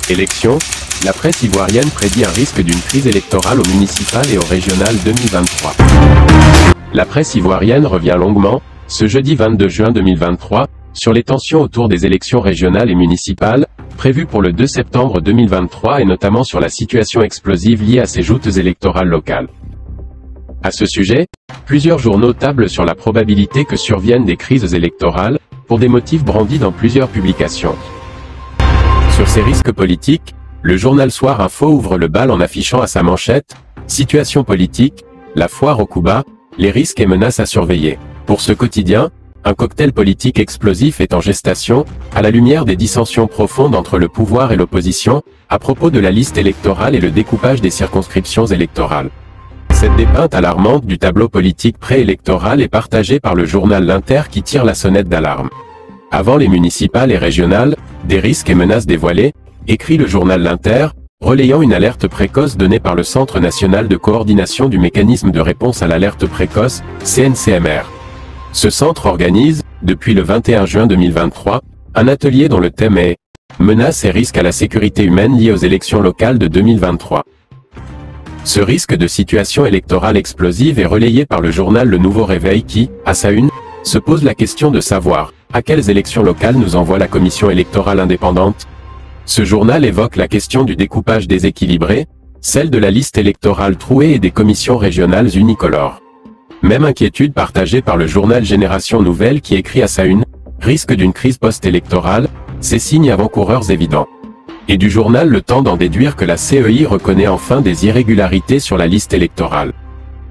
Élections, la presse ivoirienne prédit un risque d'une crise électorale aux municipales et aux régionales 2023. La presse ivoirienne revient longuement, ce jeudi 22 juin 2023, sur les tensions autour des élections régionales et municipales, prévues pour le 2 septembre 2023 et notamment sur la situation explosive liée à ces joutes électorales locales. À ce sujet, plusieurs journaux tablent sur la probabilité que surviennent des crises électorales, pour des motifs brandis dans plusieurs publications. Sur ces risques politiques, le journal Soir Info ouvre le bal en affichant à sa manchette « Situation politique, la foire au coup bas, les risques et menaces à surveiller ». Pour ce quotidien, un cocktail politique explosif est en gestation, à la lumière des dissensions profondes entre le pouvoir et l'opposition, à propos de la liste électorale et le découpage des circonscriptions électorales. Cette dépeinte alarmante du tableau politique préélectoral est partagée par le journal L'Inter qui tire la sonnette d'alarme. Avant les municipales et régionales, des risques et menaces dévoilés, écrit le journal L'Inter, relayant une alerte précoce donnée par le Centre national de coordination du mécanisme de réponse à l'alerte précoce, CNCMR. Ce centre organise, depuis le 21 juin 2023, un atelier dont le thème est « Menaces et risques à la sécurité humaine liés aux élections locales de 2023 ». Ce risque de situation électorale explosive est relayé par le journal Le Nouveau Réveil qui, à sa une, se pose la question de savoir à quelles élections locales nous envoie la commission électorale indépendante. Ce journal évoque la question du découpage déséquilibré, celle de la liste électorale trouée et des commissions régionales unicolores. Même inquiétude partagée par le journal Génération Nouvelle qui écrit à sa une « Risque d'une crise post-électorale, ces signes avant-coureurs évidents ». Et du journal Le Temps d'en déduire que la CEI reconnaît enfin des irrégularités sur la liste électorale.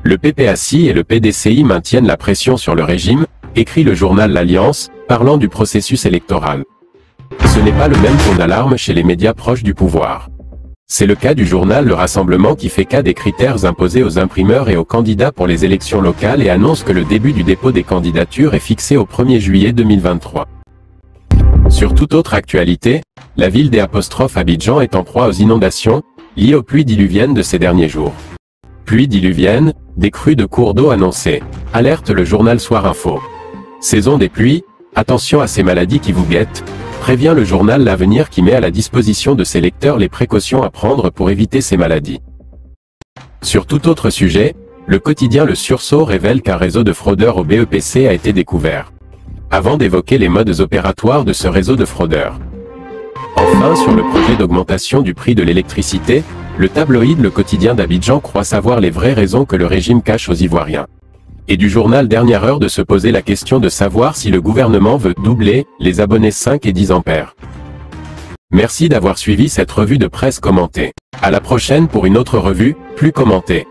Le PPACI et le PDCI maintiennent la pression sur le régime, écrit le journal L'Alliance, parlant du processus électoral. Ce n'est pas le même ton d'alarme chez les médias proches du pouvoir. C'est le cas du journal Le Rassemblement qui fait cas des critères imposés aux imprimeurs et aux candidats pour les élections locales et annonce que le début du dépôt des candidatures est fixé au 1er juillet 2023. Sur toute autre actualité, la ville d'Abidjan est en proie aux inondations, liées aux pluies diluviennes de ces derniers jours. Pluies diluviennes, des crues de cours d'eau annoncées, alerte le journal Soir Info. Saison des pluies, attention à ces maladies qui vous guettent, prévient le journal L'Avenir qui met à la disposition de ses lecteurs les précautions à prendre pour éviter ces maladies. Sur tout autre sujet, le quotidien Le Sursaut révèle qu'un réseau de fraudeurs au BEPC a été découvert. Avant d'évoquer les modes opératoires de ce réseau de fraudeurs. Enfin, sur le projet d'augmentation du prix de l'électricité, le tabloïd Le Quotidien d'Abidjan croit savoir les vraies raisons que le régime cache aux Ivoiriens. Et du journal Dernière Heure de se poser la question de savoir si le gouvernement veut doubler les abonnés 5 et 10 ampères. Merci d'avoir suivi cette revue de presse commentée. À la prochaine pour une autre revue, plus commentée.